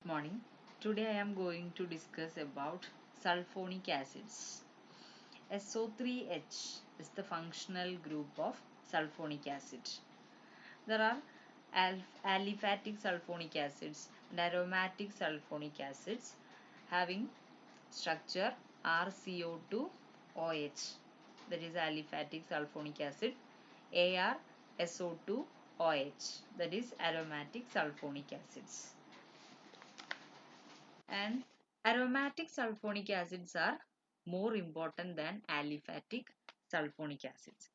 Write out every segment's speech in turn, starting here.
Morning. Today I am going to discuss about sulfonic acids. SO3H is the functional group of sulfonic acid. There are aliphatic sulfonic acids and aromatic sulfonic acids having structure RCO2OH. That is aliphatic sulfonic acid. ArSO2OH. That is aromatic sulfonic acids. And aromatic sulfonic acids are more important than aliphatic sulfonic acids.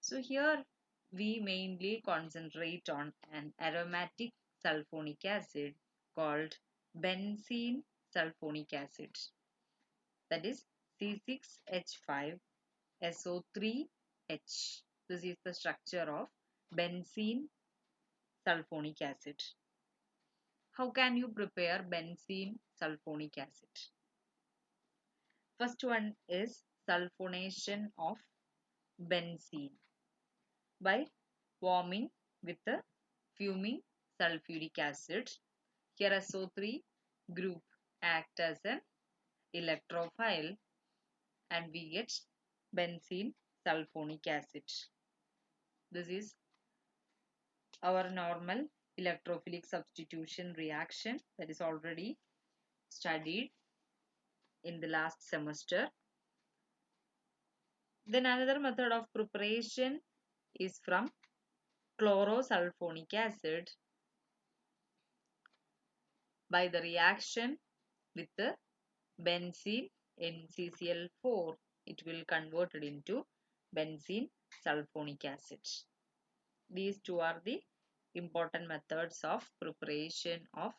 So here we mainly concentrate on an aromatic sulfonic acid called benzene sulfonic acid, that is C6H5SO3H. This is the structure of benzene sulfonic acid. How can you prepare benzene sulfonic acid? First one is sulfonation of benzene by warming with the fuming sulfuric acid. Here SO3 group act as an electrophile and we get benzene sulfonic acid. This is our normal electrophilic substitution reaction that is already studied in the last semester. Then another method of preparation is from chlorosulfonic acid by the reaction with the benzene NCCl4. It will convert it into benzene sulfonic acid. These two are the important methods of preparation of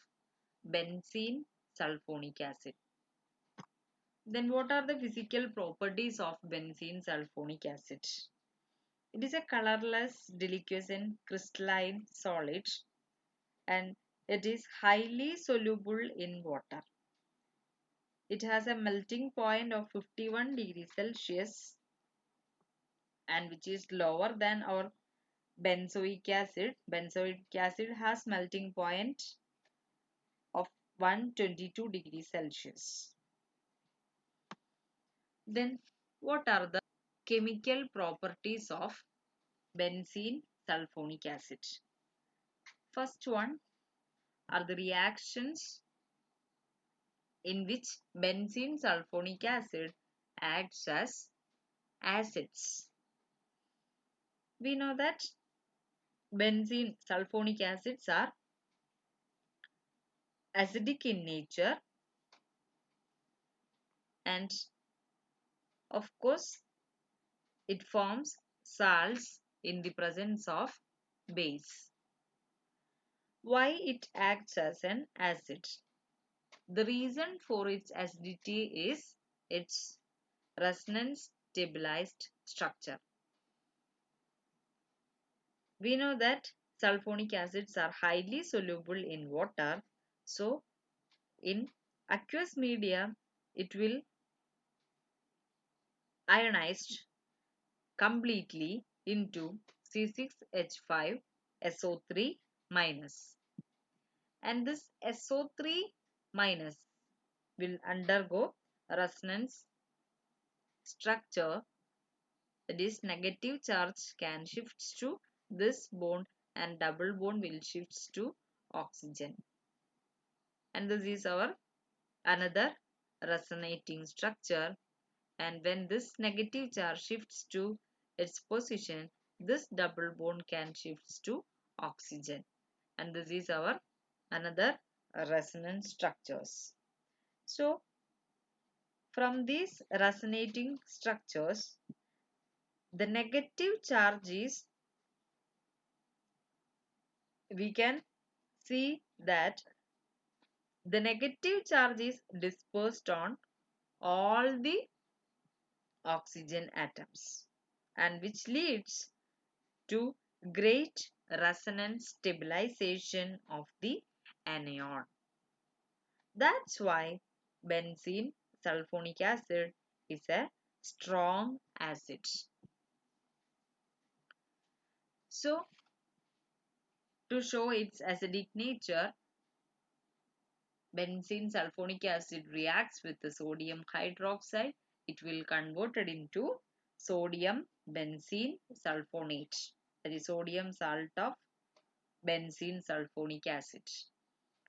benzene sulfonic acid. Then what are the physical properties of benzene sulfonic acid? It is a colorless, deliquescent, crystalline solid and it is highly soluble in water. It has a melting point of 51 degrees Celsius and which is lower than our benzoic acid. Benzoic acid has melting point of 122 degrees Celsius. Then what are the chemical properties of benzene sulfonic acid? First one are the reactions in which benzene sulfonic acid acts as acids. We know that benzene sulfonic acids are acidic in nature and of course it forms salts in the presence of base. Why it acts as an acid? The reason for its acidity is its resonance stabilized structure. We know that sulfonic acids are highly soluble in water, so in aqueous media it will ionized completely into C6H5SO3 minus, and this SO3 minus will undergo resonance structure, that is negative charge can shift to this bond and double bond will shift to oxygen, and this is our another resonating structure. And when this negative charge shifts to its position, this double bond can shift to oxygen, and this is our another resonance structures. So from these resonating structures, the negative charge is, we can see that the negative charge is dispersed on all the oxygen atoms, and which leads to great resonance stabilization of the anion. That's why benzene sulfonic acid is a strong acid. So to show its acidic nature, benzene sulfonic acid reacts with the sodium hydroxide, it will convert it into sodium benzene sulfonate. That is sodium salt of benzene sulfonic acid.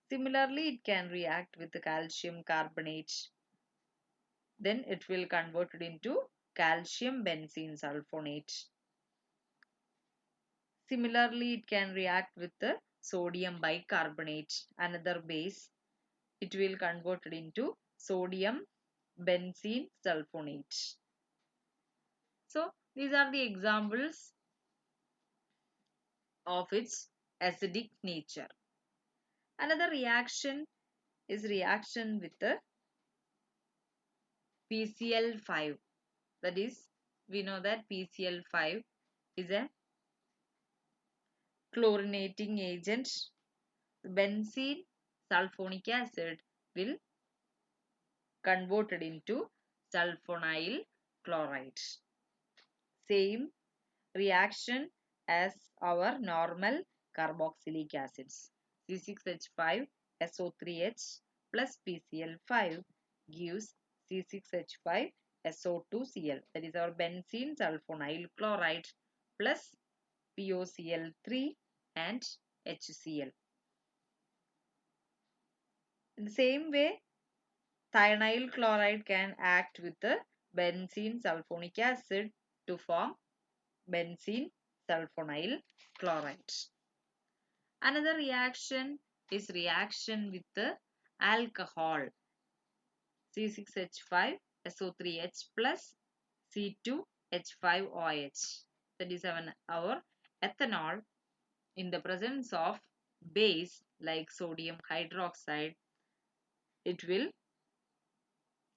Similarly, it can react with the calcium carbonate. Then it will convert it into calcium benzene sulfonate. Similarly, it can react with the sodium bicarbonate, another base. It will convert it into sodium benzene sulfonate. So, these are the examples of its acidic nature. Another reaction is reaction with the PCl5. That is, we know that PCl5 is a chlorinating agent. Benzene sulfonic acid will convert it into sulfonyl chloride. Same reaction as our normal carboxylic acids. C6H5SO3H plus PCl5 gives C6H5SO2Cl. That is our benzene sulfonyl chloride plus POCl3 and HCl. In the same way, thionyl chloride can act with the benzene sulfonic acid to form benzene sulfonyl chloride. Another reaction is reaction with the alcohol C6H5SO3H plus C2H5OH. That is our ethanol in the presence of base like sodium hydroxide. It will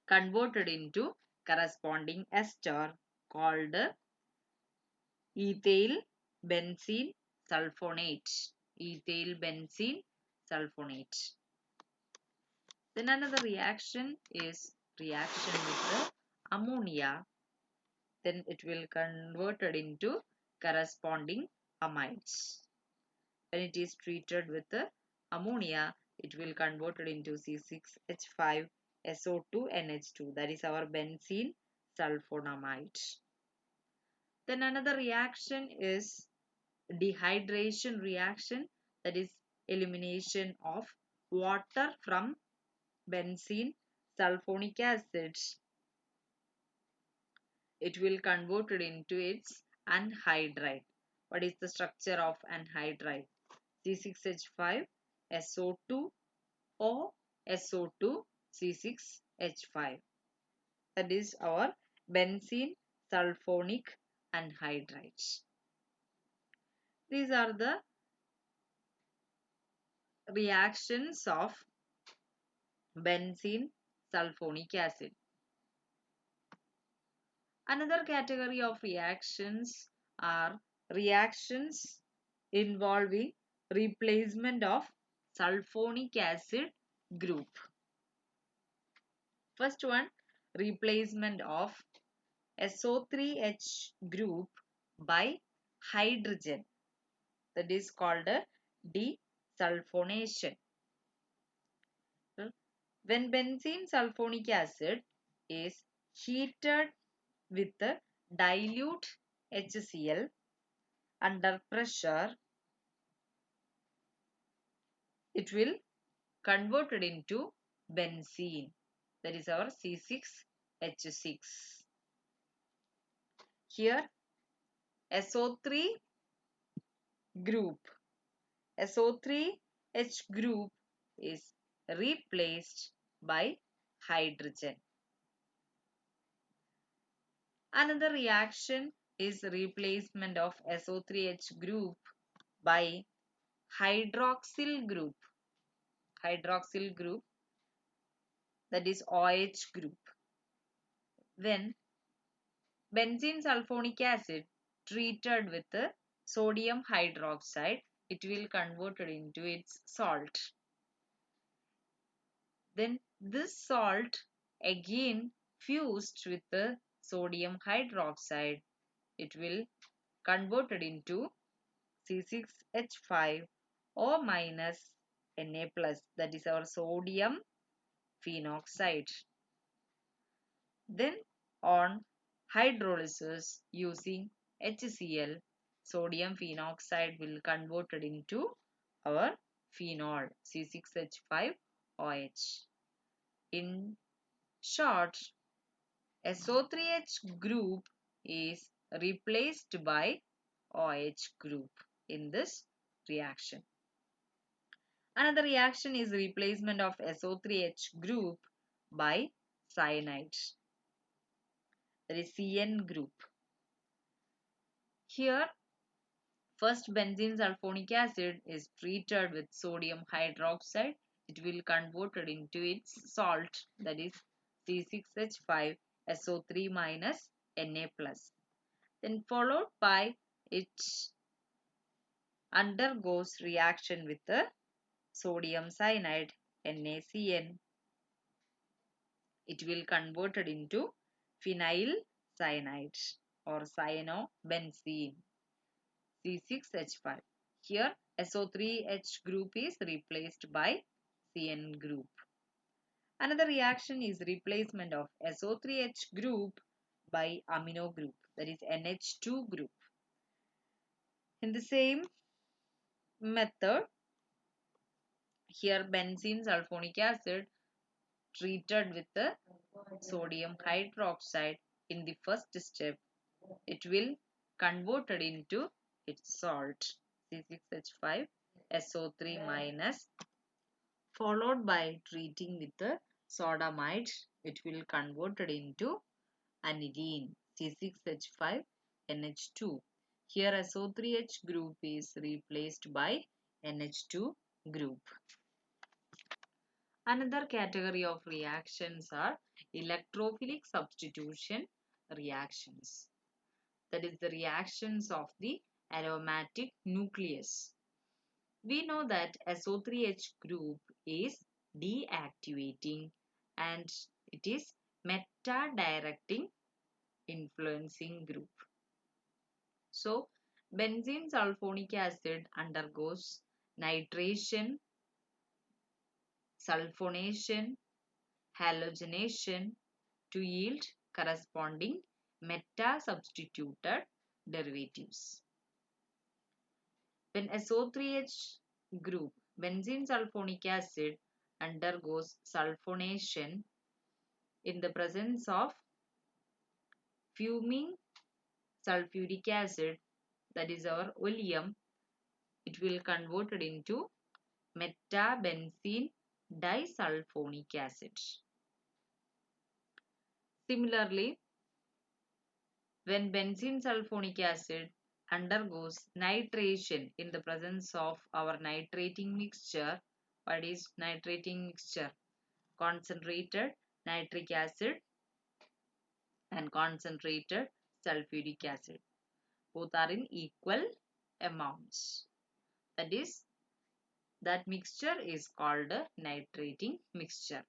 converted into corresponding ester called ethyl benzene sulfonate. Ethyl benzene sulfonate. Then another reaction is reaction with the ammonia. Then it will converted into corresponding amides. When it is treated with the ammonia, it will converted into C6H5SO2NH2. That is our benzene sulfonamide. Then another reaction is dehydration reaction, that is elimination of water from benzene sulfonic acid. It will convert it into its anhydride. What is the structure of anhydride? C6H5SO2 or SO2 C6H5. That is our benzene sulfonic anhydride. These are the reactions of benzene sulfonic acid. Another category of reactions are reactions involving replacement of sulfonic acid group. First one, replacement of SO3H group by hydrogen. That is called a desulfonation. When benzene sulfonic acid is heated with dilute HCl under pressure, it will convert it into benzene. That is our C6H6. Here SO3 group, SO3H group is replaced by hydrogen. Another reaction is replacement of SO3H group by hydroxyl group. Hydroxyl group, that is OH group. When benzene sulfonic acid treated with sodium hydroxide, it will convert it into its salt. Then this salt again fused with the sodium hydroxide, it will convert it into C6H5 or minus Na plus, that is our sodium phenoxide. Then on hydrolysis using HCl, sodium phenoxide will converted into our phenol C6H5OH. In short, SO3H group is replaced by OH group in this reaction. Another reaction is replacement of SO3H group by cyanide. That is CN group. Here, first benzene sulfonic acid is treated with sodium hydroxide. It will converted into its salt, that is C6H5SO3 minus Na plus. Then followed by it undergoes reaction with the sodium cyanide NaCN. It will converted into phenyl cyanide or cyanobenzene C6H5. Here SO3H group is replaced by CN group. Another reaction is replacement of SO3H group by amino group, that is NH2 group. In the same method, here benzene sulfonic acid treated with the sodium hydroxide in the first step, it will converted into its salt C6H5SO3 minus, followed by treating with the sodamide, it will converted into aniline C6H5NH2. Here SO3H group is replaced by NH2 group. Another category of reactions are electrophilic substitution reactions. That is the reactions of the aromatic nucleus. We know that SO3H group is deactivating and it is meta-directing influencing group. So, benzene sulfonic acid undergoes nitration, sulfonation, halogenation to yield corresponding meta-substituted derivatives. When SO3H group, benzene sulfonic acid, undergoes sulfonation in the presence of fuming sulfuric acid, that is our oleum, it will converted into metabenzene disulfonic acid. Similarly, when benzene sulfonic acid undergoes nitration in the presence of our nitrating mixture, what is nitrating mixture? Concentrated nitric acid and concentrated sulfuric acid. Both are in equal amounts. That mixture is called a nitrating mixture.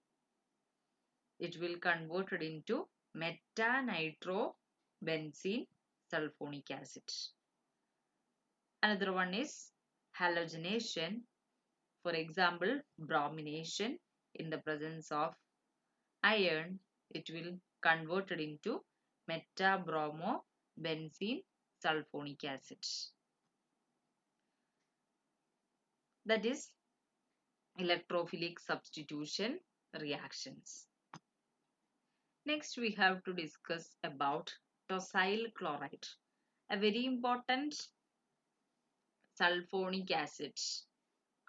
It will converted into meta-nitrobenzene sulfonic acid. Another one is halogenation. For example, bromination in the presence of iron, it will converted into metabromobenzene sulfonic acid. That is electrophilic substitution reactions. Next, we have to discuss about tosyl chloride, a very important sulfonic acid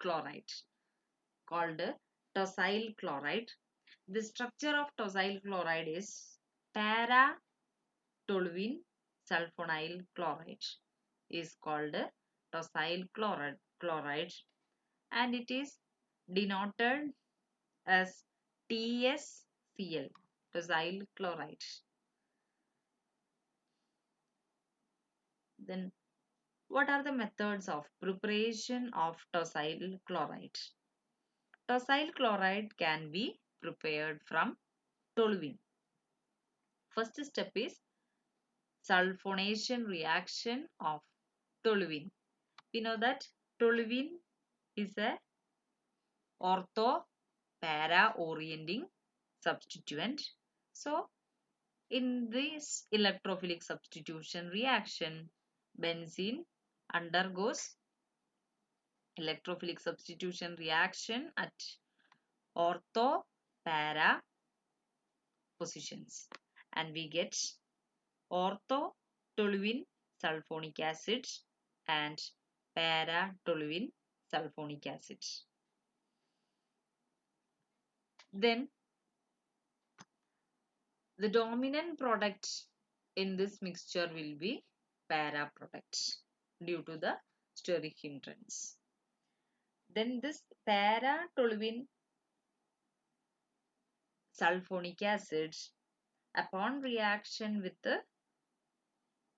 chloride called tosyl chloride. The structure of tosyl chloride is para-toluene sulfonyl chloride is called tosyl chloride and it is denoted as TSCl, tosyl chloride. Then what are the methods of preparation of tosyl chloride? Tosyl chloride can be prepared from toluene. First step is sulfonation reaction of toluene. We know that toluene is a ortho para orienting substituent. So in this electrophilic substitution reaction, benzene undergoes electrophilic substitution reaction at ortho para positions, and we get ortho toluene sulfonic acid and para toluene sulfonic acid. Then the dominant product in this mixture will be para product due to the steric hindrance. Then this para toluene sulfonic acid, upon reaction with the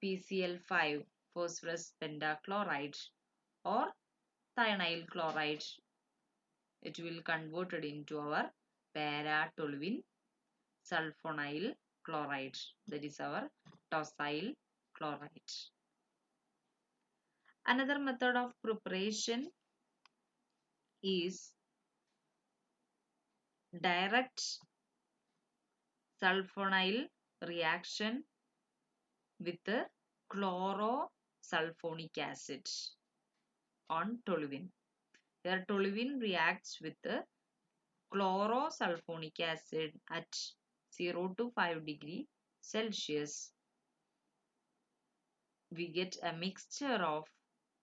PCl5 phosphorus pentachloride or thionyl chloride, it will converted into our para toluene sulfonyl chloride, that is our tosyl chloride. Another method of preparation is direct sulfonyl reaction with the chlorosulfonic acid on toluene. Here toluene reacts with the chlorosulfonic acid at 0 to 5 degree Celsius. We get a mixture of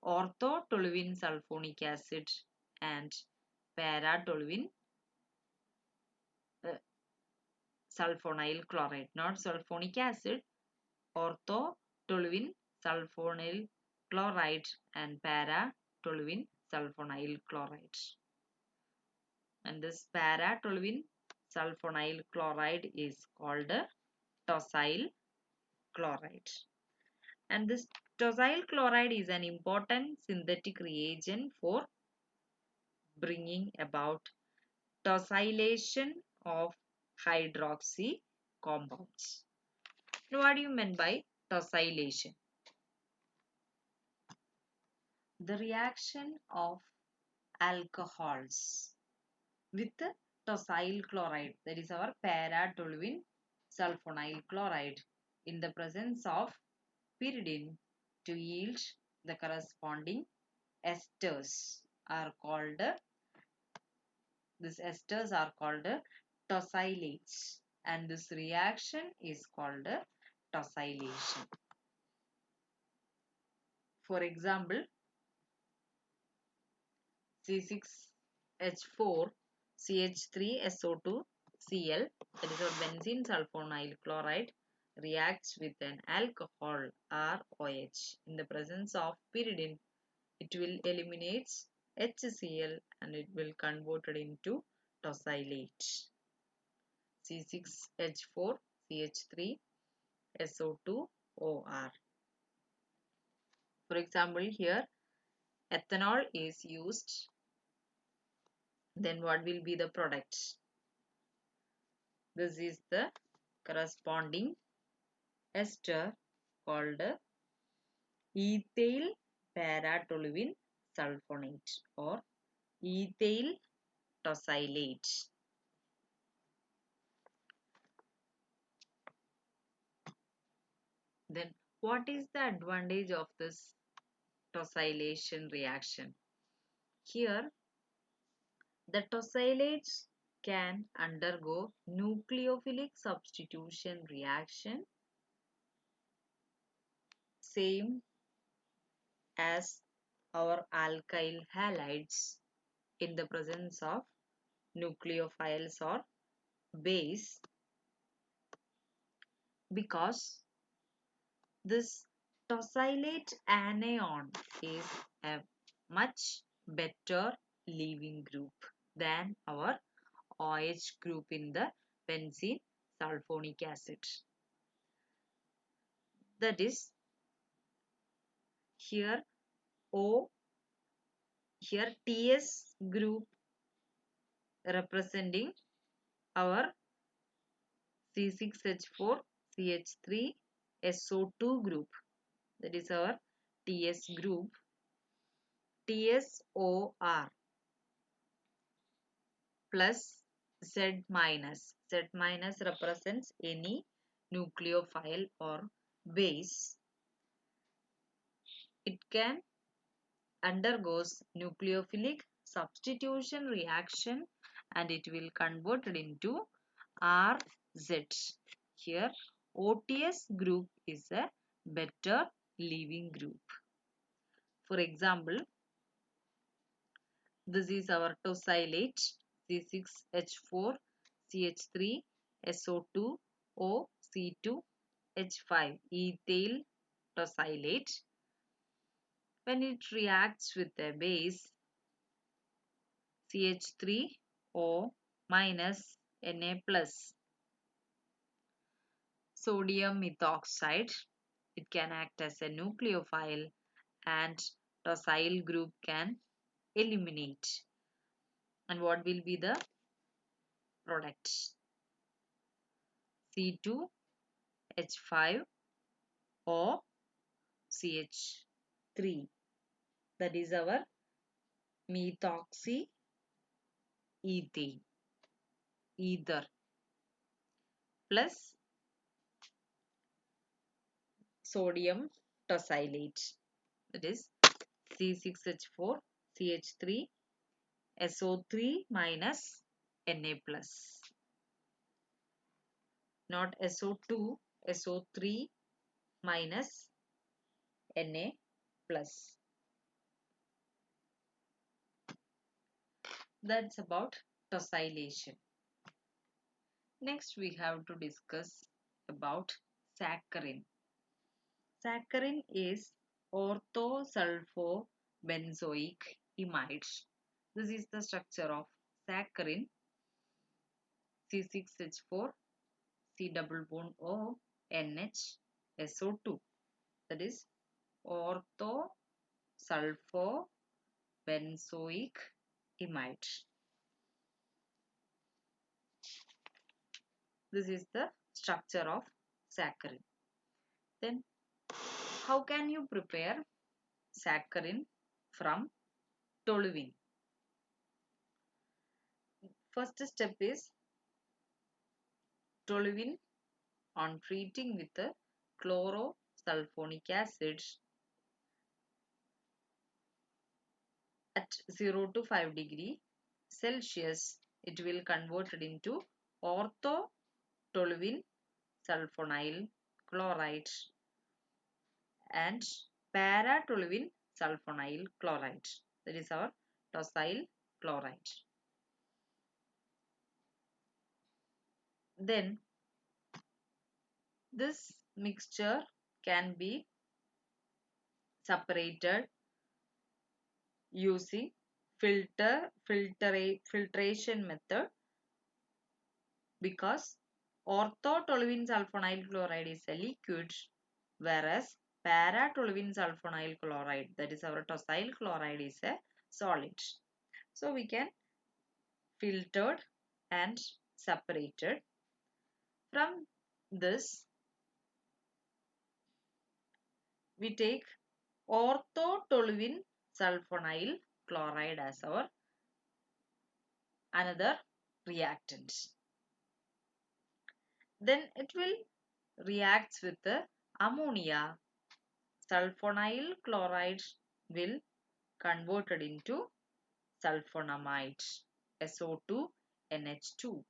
orthotoluene sulfonic acid and paratoluene sulfonyl chloride, not sulfonic acid, orthotoluene sulfonyl chloride and paratoluene sulfonyl chloride. And this paratoluene sulfonyl chloride is called tosyl chloride. And this tosyl chloride is an important synthetic reagent for bringing about tosylation of hydroxy compounds. Now, what do you mean by tosylation? The reaction of alcohols with tosyl chloride, that is our paratoluene sulfonyl chloride, in the presence of pyridine to yield the corresponding esters are called, these esters are called tosylates, and this reaction is called tosylation. For example, C6H4 CH3SO2 Cl, that is our benzene sulfonyl chloride, reacts with an alcohol ROH. In the presence of pyridine, it will eliminate HCl and it will convert it into tosylate. C6H4 CH3 SO2OR. For example, here ethanol is used. Then what will be the product? This is the corresponding ester called ethyl paratoluene sulfonate or ethyl tosylate. Then what is the advantage of this tosylation reaction? Here the tosylates can undergo nucleophilic substitution reaction same as our alkyl halides in the presence of nucleophiles or base, because this tosylate anion is a much better leaving group than our OH group in the benzene sulfonic acid. That is, here O, here TS group representing our C6H4 CH3 SO2 group, that is our TS group. TSOR plus Z minus. Z minus represents any nucleophile or base. It can undergoes nucleophilic substitution reaction and it will convert it into RZ. Here OTS group is a better leaving group. For example, this is our tosylate C6H4 CH3 SO2 O C2 H5 ethyl tosylate. When it reacts with a base CH3O minus Na plus sodium methoxide, it can act as a nucleophile and tosyl group can eliminate. And what will be the product? C2H5O CH3. That is our methoxy ether plus sodium tosylate. That is C6H4 CH3 SO3 minus Na plus. Not SO2, SO3 minus Na plus. That's about tosylation. Next we have to discuss about saccharin. Saccharin is orthosulfobenzoic imide. This is the structure of saccharin. C6H4 C double bond O NH SO2. That is orthosulfobenzoic imide. This is the structure of saccharin. Then how can you prepare saccharin from toluene? First step is toluene on treating with the chlorosulphonic acid at 0 to 5 degree Celsius, it will convert it into orthotoluene sulfonyl chloride and paratoluene sulfonyl chloride. That is our tosyl chloride. Then this mixture can be separated using filtration method because orthotoluene sulfonyl chloride is a liquid whereas paratoluene sulfonyl chloride, that is our tosyl chloride, is a solid. So we can filtered and separated. From this we take orthotoluene sulfonyl chloride as our another reactant. Then it will react with the ammonia. Sulfonyl chloride will converted into sulfonamide SO2 NH2.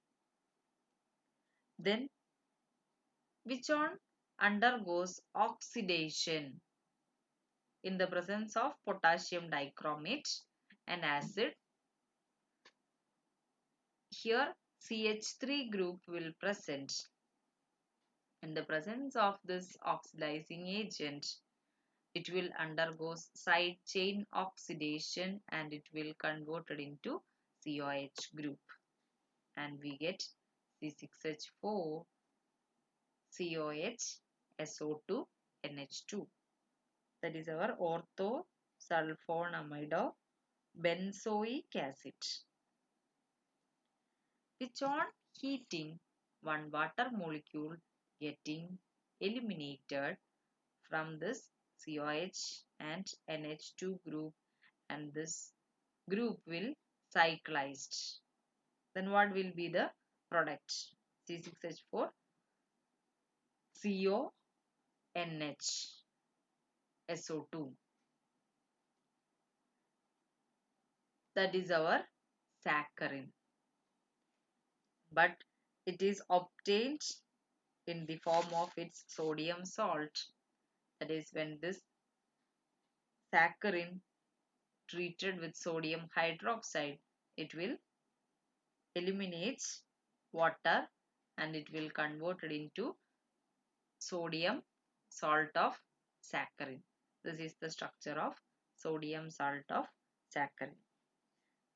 Then which one undergoes oxidation in the presence of potassium dichromate and acid. Here CH3 group will present. In the presence of this oxidizing agent, it will undergo side chain oxidation and it will convert it into COH group and we get C6H4 COH SO2 NH2. That is our orthosulfonamido benzoic acid. Which on heating, one water molecule getting eliminated from this COH and NH2 group and this group will cyclized. Then what will be the product? C6H4 CONH SO2. That is our saccharin. But it is obtained in the form of its sodium salt. That is when this saccharin treated with sodium hydroxide, it will eliminate water and it will convert it into sodium salt of saccharin. This is the structure of sodium salt of saccharin.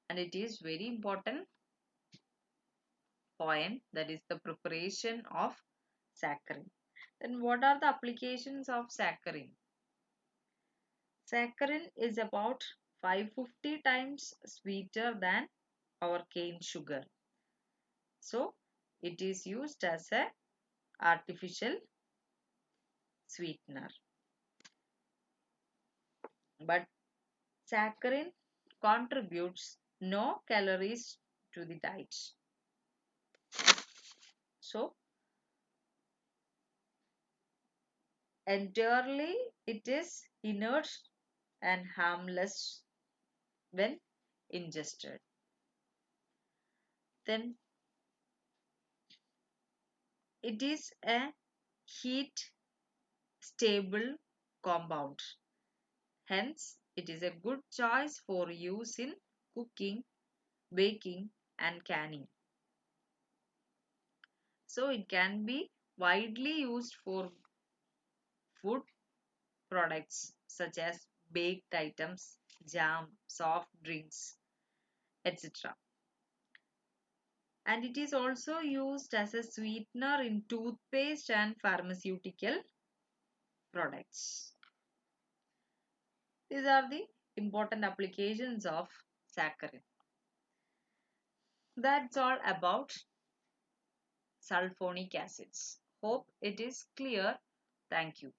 And it is very important point, that is the preparation of saccharin. Then what are the applications of saccharin? Saccharin is about 550 times sweeter than our cane sugar. So it is used as a artificial sweetener. But saccharin contributes no calories to the diet. So entirely it is inert and harmless when ingested. Then it is a heat stable compound. Hence, it is a good choice for use in cooking, baking, and canning. So, it can be widely used for food products such as baked items, jam, soft drinks, etc. And it is also used as a sweetener in toothpaste and pharmaceutical products. These are the important applications of saccharin. That's all about sulfonic acids. Hope it is clear. Thank you.